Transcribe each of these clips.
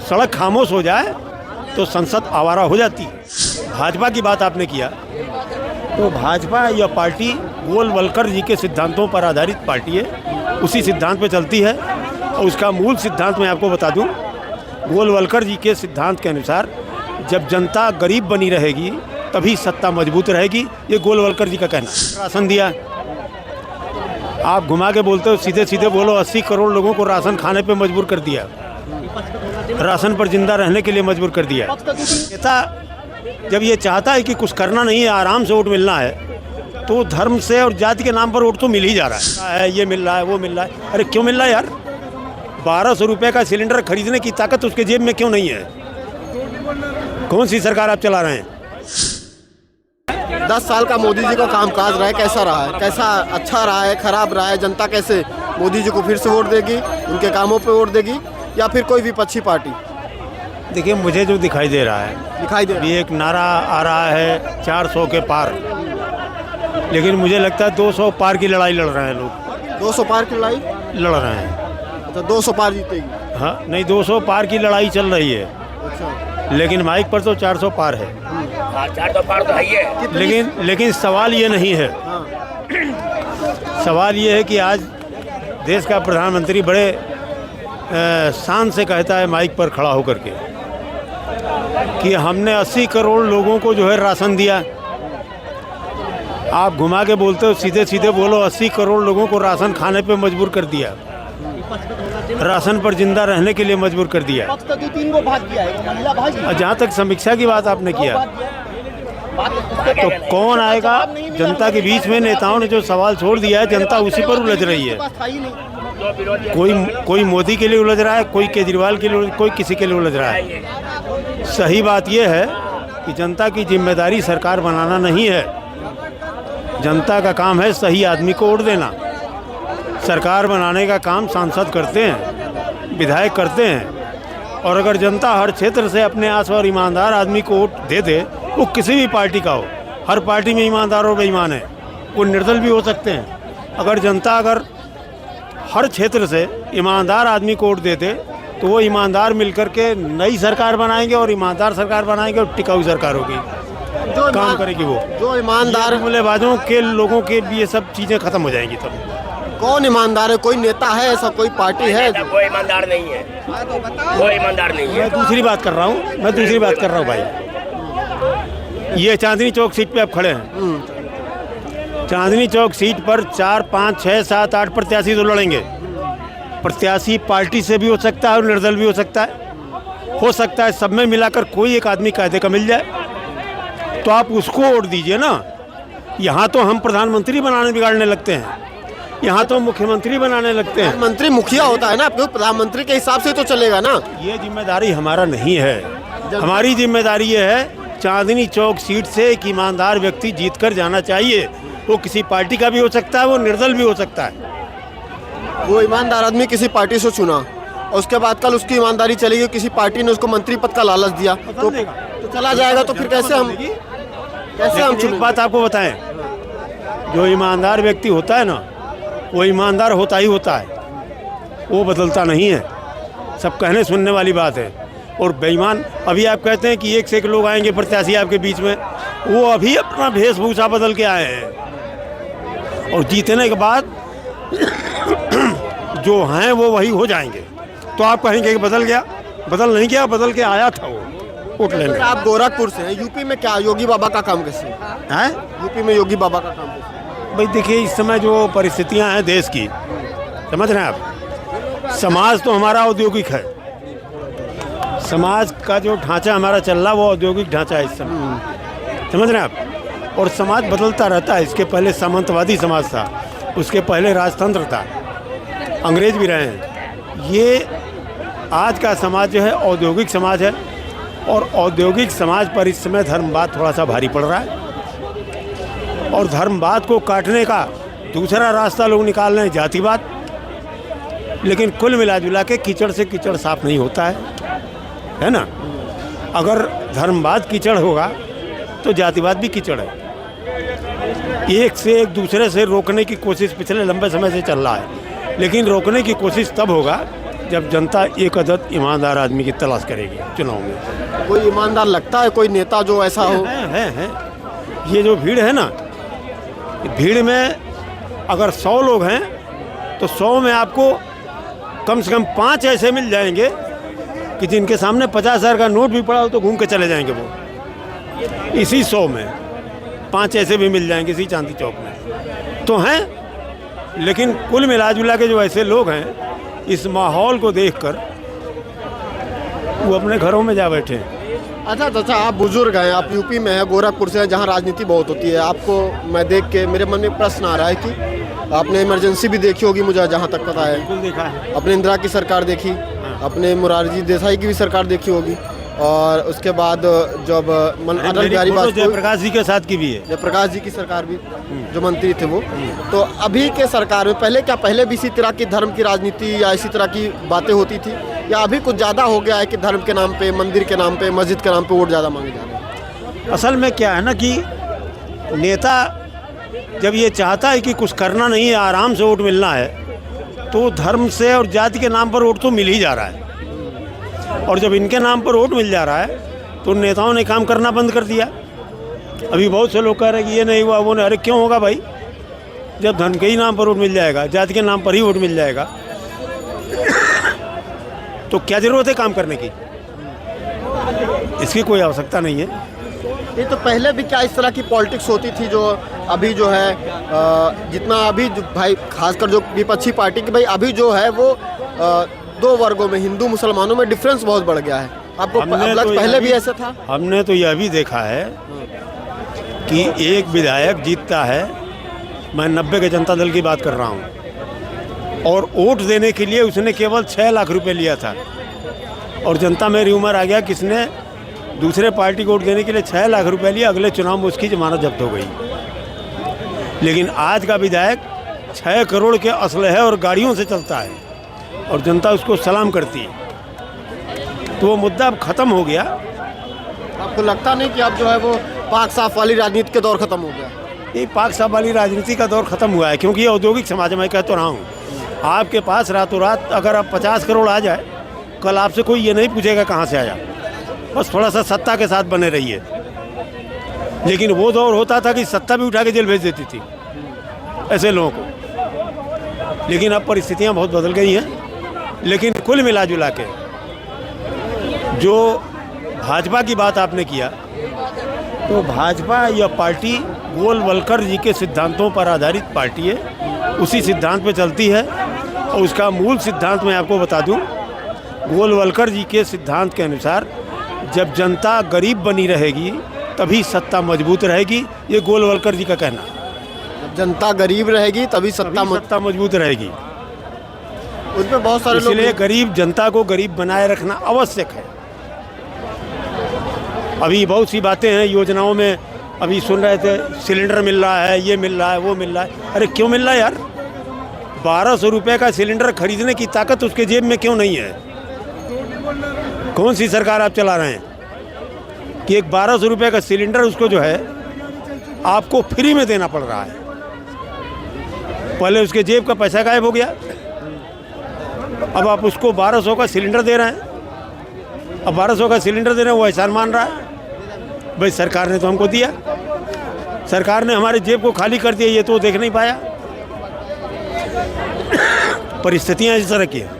सड़क खामोश हो जाए तो संसद आवारा हो जाती है। भाजपा की बात आपने किया, तो भाजपा यह पार्टी गोलवलकर जी के सिद्धांतों पर आधारित पार्टी है, उसी सिद्धांत पे चलती है। और उसका मूल सिद्धांत मैं आपको बता दूं, गोलवलकर जी के सिद्धांत के अनुसार जब जनता गरीब बनी रहेगी तभी सत्ता मजबूत रहेगी। ये गोलवलकर जी का कहना है। राशन दिया, आप घुमा के बोलते हो, सीधे सीधे बोलो 80 करोड़ लोगों को राशन खाने पे मजबूर कर दिया, राशन पर जिंदा रहने के लिए मजबूर कर दिया। नेता जब ये चाहता है कि कुछ करना नहीं है, आराम से वोट मिलना है, तो धर्म से और जाति के नाम पर वोट तो मिल ही जा रहा है। ये मिल रहा है, वो मिल रहा है। अरे क्यों मिल रहा है यार? 1200 रुपये का सिलेंडर खरीदने की ताकत उसके जेब में क्यों नहीं है? कौन सी सरकार आप चला रहे हैं? 10 साल का मोदी जी का कामकाज रहा है, कैसा रहा है? कैसा अच्छा रहा है, खराब रहा है? जनता कैसे मोदी जी को फिर से वोट देगी, उनके कामों पे वोट देगी, या फिर कोई विपक्षी पार्टी? देखिए, मुझे जो दिखाई दे रहा है, ये एक नारा आ रहा है 400 के पार, लेकिन मुझे लगता है 200 पार की लड़ाई लड़ रहे हैं लोग। 200 पार की लड़ाई लड़ रहे हैं। अच्छा, 200 पार जीतेगी? हाँ, नहीं, 200 पार की लड़ाई चल रही है। अच्छा, लेकिन माइक पर तो 400 पार है। 400 पार तो है ही है। लेकिन सवाल ये नहीं है। सवाल ये है कि आज देश का प्रधानमंत्री बड़े शान से कहता है माइक पर खड़ा होकर के कि हमने 80 करोड़ लोगों को जो है राशन दिया। आप घुमा के बोलते हो, सीधे सीधे बोलो 80 करोड़ लोगों को राशन खाने पे मजबूर कर दिया, राशन पर जिंदा रहने के लिए मजबूर कर दिया। और जहाँ तक समीक्षा की बात आपने किया, तो कौन आएगा जनता के बीच में? नेताओं ने जो सवाल छोड़ दिया है, जनता उसी पर उलझ रही है। कोई मोदी के लिए उलझ रहा है, कोई केजरीवाल के लिए, कोई किसी के लिए उलझ रहा है। सही बात यह है कि जनता की जिम्मेदारी सरकार बनाना नहीं है, जनता का काम है सही आदमी को वोट देना। सरकार बनाने का काम सांसद करते हैं, विधायक करते हैं। और अगर जनता हर क्षेत्र से अपने आस और ईमानदार आदमी को वोट दे दे, वो किसी भी पार्टी का हो, हर पार्टी में ईमानदार और बेईमान है, वो निर्दल भी हो सकते हैं। अगर जनता हर क्षेत्र से ईमानदार आदमी को वोट देते, तो वो ईमानदार मिलकर के नई सरकार बनाएंगे और ईमानदार सरकार बनाएंगे और टिकाऊ सरकार होगी, काम करेगी। वो जो ईमानदार जुमलेबाजों के लोगों के लिए सब चीज़ें खत्म हो जाएंगी। तब कौन ईमानदार है? कोई नेता है ऐसा, कोई पार्टी है? कोई ईमानदार नहीं है, कोई ईमानदार नहीं है। मैं दूसरी बात कर रहा हूँ, भाई। ये चांदनी चौक सीट पे आप खड़े हैं। चांदनी चौक सीट पर 4, 5, 6, 7, 8 प्रत्याशी तो लड़ेंगे। प्रत्याशी पार्टी से भी हो सकता है और निर्दल भी हो सकता है। सब में मिलाकर कोई एक आदमी कायदे का मिल जाए, तो आप उसको वोट दीजिए ना। यहाँ तो हम प्रधानमंत्री बिगाड़ने लगते हैं, यहाँ तो मुख्यमंत्री बनाने लगते हैं। मंत्री मुखिया होता है ना, प्रधानमंत्री के हिसाब से तो चलेगा ना। ये जिम्मेदारी हमारा नहीं है। हमारी जिम्मेदारी ये है चांदनी चौक सीट से एक ईमानदार व्यक्ति जीत कर जाना चाहिए। वो किसी पार्टी का भी हो सकता है, वो निर्दल भी हो सकता है। वो ईमानदार आदमी किसी पार्टी से चुना और उसके बाद कल उसकी ईमानदारी चली गई, किसी पार्टी ने उसको मंत्री पद का लालच दिया, तो चला जाएगा। तो फिर कैसे हम एक बात आपको बताएं, जो ईमानदार व्यक्ति होता है ना, वो ईमानदार होता ही होता है, वो बदलता नहीं है। सब कहने सुनने वाली बात है। और बेईमान, अभी आप कहते हैं कि एक से एक लोग आएंगे प्रत्याशी आपके बीच में, वो अभी अपना वेशभूषा बदल के आए हैं और जीतने के बाद जो हैं वो वही हो जाएंगे। तो आप कहेंगे कि बदल गया, बदल नहीं गया, बदल के आया था वो वोट लेने। आप गोरखपुर से हैं, यूपी में क्या योगी बाबा का काम कैसे है? यूपी में योगी बाबा का काम कैसे? भाई देखिए, इस समय जो परिस्थितियां हैं देश की, समझ रहे हैं आप, समाज तो हमारा औद्योगिक है। समाज का जो ढांचा हमारा चल रहा, वो औद्योगिक ढांचा है इस समय, समझ रहे हैं आप। और समाज बदलता रहता है। इसके पहले सामंतवादी समाज था, उसके पहले राजतंत्र था, अंग्रेज भी रहे हैं। ये आज का समाज जो है औद्योगिक समाज है, और औद्योगिक समाज पर इस समय धर्मवाद थोड़ा सा भारी पड़ रहा है। और धर्मवाद को काटने का दूसरा रास्ता लोग निकाल रहे हैं, जातिवाद। लेकिन कुल मिला जुला के कीचड़ से कीचड़ साफ नहीं होता है ना। अगर धर्मवाद कीचड़ होगा तो जातिवाद भी कीचड़ है। एक से एक दूसरे से रोकने की कोशिश पिछले लंबे समय से चल रहा है, लेकिन रोकने की कोशिश तब होगा जब जनता एक अदद ईमानदार आदमी की तलाश करेगी चुनाव में। कोई ईमानदार लगता है, कोई नेता जो ऐसा हो? है। ये जो भीड़ है ना, भीड़ में अगर 100 लोग हैं तो 100 में आपको कम से कम 5 ऐसे मिल जाएंगे कि जिनके सामने 50,000 का नोट भी पड़ा हो तो घूम के चले जाएंगे वो। इसी 100 में 5 ऐसे भी मिल जाएंगे इसी चांदी चौक में तो हैं। लेकिन कुल मिला जुला के जो ऐसे लोग हैं, इस माहौल को देखकर वो अपने घरों में जा बैठे हैं। अच्छा चाचा, आप बुजुर्ग हैं, आप यूपी में हैं, गोरखपुर से हैं, जहाँ राजनीति बहुत होती है। आपको मैं देख के मेरे मन में प्रश्न आ रहा है कि आपने इमरजेंसी भी देखी होगी, मुझे जहाँ तक पता है। बिल्कुल देखा है। अपने इंदिरा की सरकार देखी, अपने मोरारजी देसाई की भी सरकार देखी होगी, और उसके बाद जब अटल बिहारी वाजपेयी, जयप्रकाश जी के साथ की भी है, जयप्रकाश जी की सरकार भी, जो मंत्री थे वो। तो अभी के सरकार में पहले भी इसी तरह की धर्म की राजनीति या इसी तरह की बातें होती थी, या अभी कुछ ज़्यादा हो गया है कि धर्म के नाम पे, मंदिर के नाम पे, मस्जिद के नाम पे वोट ज़्यादा मांगे जा रहे हैं? असल में क्या है ना कि नेता जब ये चाहता है कि कुछ करना नहीं है, आराम से वोट मिलना है, तो धर्म से और जाति के नाम पर वोट तो मिल ही जा रहा है। और जब इनके नाम पर वोट मिल जा रहा है तो नेताओं ने काम करना बंद कर दिया। अभी बहुत से लोग कह रहे हैं कि ये नहीं हुआ, वो नहीं। अरे क्यों होगा भाई? जब धर्म के ही नाम पर वोट मिल जाएगा, जाति के नाम पर ही वोट मिल जाएगा, तो क्या ज़रूरत है काम करने की? इसकी कोई आवश्यकता नहीं है। ये तो पहले भी क्या इस तरह की पॉलिटिक्स होती थी जो अभी जो है जितना अभी भाई खासकर जो विपक्षी पार्टी की भाई अभी जो है वो 2 वर्गों में, हिंदू मुसलमानों में डिफरेंस बहुत बढ़ गया है। आपको पहले भी ऐसा था? हमने तो यह भी देखा है कि एक विधायक जीतता है, मैं 90 के जनता दल की बात कर रहा हूँ, और वोट देने के लिए उसने केवल 6 लाख रुपए लिया था, और जनता में र्यूमर आ गया किसने दूसरे पार्टी को वोट देने के लिए 6 लाख रुपए लिया, अगले चुनाव में उसकी जमानत जब्त हो गई। लेकिन आज का विधायक 6 करोड़ के असलहे और गाड़ियों से चलता है और जनता उसको सलाम करती है, तो वो मुद्दा अब ख़त्म हो गया। आपको लगता नहीं कि अब जो है वो पाक साफ वाली राजनीति के दौर ख़त्म हो गया? ये पाक साफ वाली राजनीति का दौर ख़त्म हुआ है, क्योंकि ये औद्योगिक समाज में कह तो रहा हूँ। आपके पास रातों रात अगर आप 50 करोड़ आ जाए, कल आपसे कोई ये नहीं पूछेगा कहाँ से आया, बस थोड़ा सा सत्ता के साथ बने रहिए। लेकिन वो दौर होता था कि सत्ता भी उठा के जेल भेज देती थी ऐसे लोगों को। लेकिन अब परिस्थितियाँ बहुत बदल गई हैं। लेकिन कुल मिला जुला के जो भाजपा की बात आपने किया, तो भाजपा यह पार्टी गोलवलकर जी के सिद्धांतों पर आधारित पार्टी है, उसी सिद्धांत पे चलती है। और उसका मूल सिद्धांत मैं आपको बता दूं, गोलवलकर जी के सिद्धांत के अनुसार जब जनता गरीब बनी रहेगी तभी सत्ता मजबूत रहेगी। ये गोलवलकर जी का कहना। जब जनता गरीब रहेगी तभी सत्ता मजबूत रहेगी। उसमें बहुत सारे लोग, इसलिए गरीब जनता को गरीब बनाए रखना आवश्यक है। अभी बहुत सी बातें हैं योजनाओं में, अभी सुन रहे थे सिलेंडर मिल रहा है, ये मिल रहा है, वो मिल रहा है। अरे क्यों मिल रहा है यार? 1200 रुपये का सिलेंडर खरीदने की ताकत उसके जेब में क्यों नहीं है? कौन सी सरकार आप चला रहे हैं कि एक 1200 रुपये का सिलेंडर उसको जो है आपको फ्री में देना पड़ रहा है? पहले उसके जेब का पैसा गायब हो गया, अब आप उसको 1200 का सिलेंडर दे रहे हैं। अब 1200 का सिलेंडर दे रहे हैं, वो एहसान मान रहा है। भाई सरकार ने तो हमको दिया, सरकार ने हमारे जेब को खाली कर दिया, ये तो देख नहीं पाया। परिस्थितियाँ इस तरह की हैं।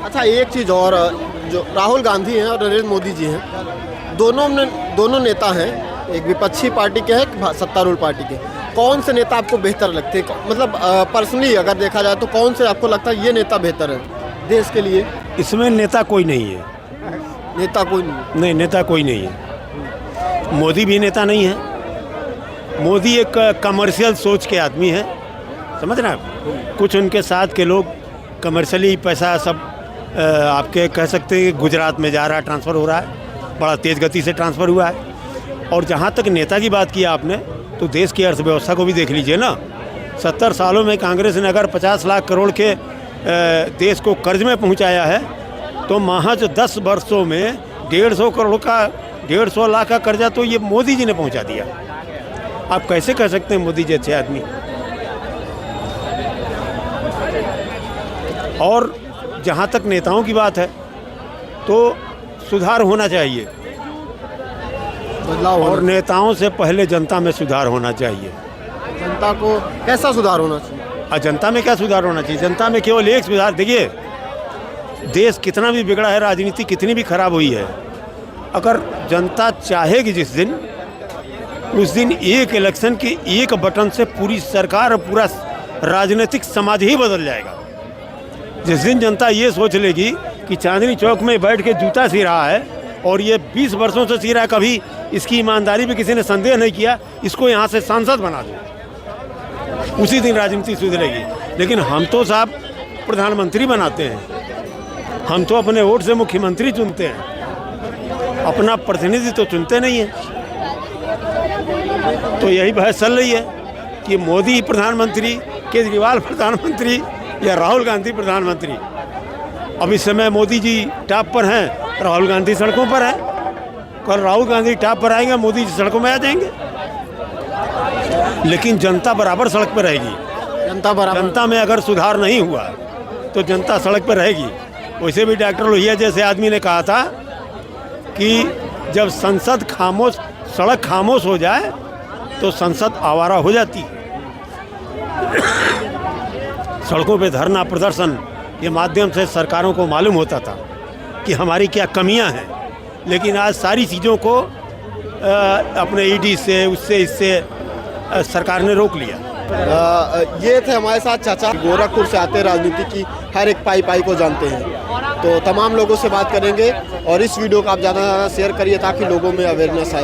अच्छा, एक चीज़ और, जो राहुल गांधी हैं और नरेंद्र मोदी जी हैं, दोनों नेता हैं, एक विपक्षी पार्टी के हैं, एक सत्तारूढ़ पार्टी के। कौन से नेता आपको बेहतर लगते हैं? मतलब पर्सनली अगर देखा जाए तो कौन से आपको लगता है ये नेता बेहतर है देश के लिए? इसमें नेता कोई नहीं है। नेता कोई नहीं? नेता कोई नहीं है। मोदी भी नेता नहीं है। मोदी एक कमर्शियल सोच के आदमी है, समझ रहे हैं? कुछ उनके साथ के लोग कमर्शियली पैसा सब आपके कह सकते हैं गुजरात में जा रहा है, ट्रांसफ़र हो रहा है, बड़ा तेज़ गति से ट्रांसफ़र हुआ है। और जहाँ तक नेता की बात की आपने, तो देश की अर्थव्यवस्था को भी देख लीजिए ना। 70 सालों में कांग्रेस ने अगर 50 लाख करोड़ के देश को कर्ज में पहुँचाया है, तो महज 10 वर्षों में 150 लाख का कर्जा तो ये मोदी जी ने पहुँचा दिया। आप कैसे कह सकते हैं मोदी जी अच्छे आदमी? और जहाँ तक नेताओं की बात है तो सुधार होना चाहिए बदलाव और और नेताओं से पहले जनता में सुधार होना चाहिए। जनता को कैसा सुधार होना चाहिए? और जनता में क्या सुधार होना चाहिए? जनता में केवल एक सुधार, देखिए देश कितना भी बिगड़ा है, राजनीति कितनी भी खराब हुई है, अगर जनता चाहेगी जिस दिन, उस दिन एक इलेक्शन के एक बटन से पूरी सरकार और पूरा राजनीतिक समाज ही बदल जाएगा। जिस दिन जनता ये सोच लेगी कि चांदनी चौक में बैठ के जूता सी रहा है और ये 20 वर्षों से सी रहा है, कभी इसकी ईमानदारी पे किसी ने संदेह नहीं किया, इसको यहाँ से सांसद बना दो, उसी दिन राजनीति सुधरेगी। लेकिन हम तो साहब प्रधानमंत्री बनाते हैं, हम तो अपने वोट से मुख्यमंत्री चुनते हैं, अपना प्रतिनिधि तो चुनते नहीं हैं। तो यही बहस चल रही है कि मोदी प्रधानमंत्री, केजरीवाल प्रधानमंत्री या राहुल गांधी प्रधानमंत्री। अब इस समय मोदी जी टॉप पर हैं, राहुल गांधी सड़कों पर है। कल राहुल गांधी टॉप पर आएंगे, मोदी जी सड़कों में आ जाएंगे। लेकिन जनता बराबर सड़क पर रहेगी। जनता में अगर सुधार नहीं हुआ तो जनता सड़क पर रहेगी। वैसे भी डॉक्टर लोहिया जैसे आदमी ने कहा था कि जब संसद खामोश, सड़क खामोश हो जाए तो संसद आवारा हो जाती। सड़कों पे धरना प्रदर्शन के माध्यम से सरकारों को मालूम होता था कि हमारी क्या कमियां हैं, लेकिन आज सारी चीज़ों को अपने ईडी से, उससे, इससे सरकार ने रोक लिया। ये थे हमारे साथ चाचा, गोरखपुर से आते, राजनीति की हर एक पाई पाई को जानते हैं। तो तमाम लोगों से बात करेंगे और इस वीडियो को आप ज़्यादा से ज़्यादा शेयर करिए ताकि लोगों में अवेयरनेस आए।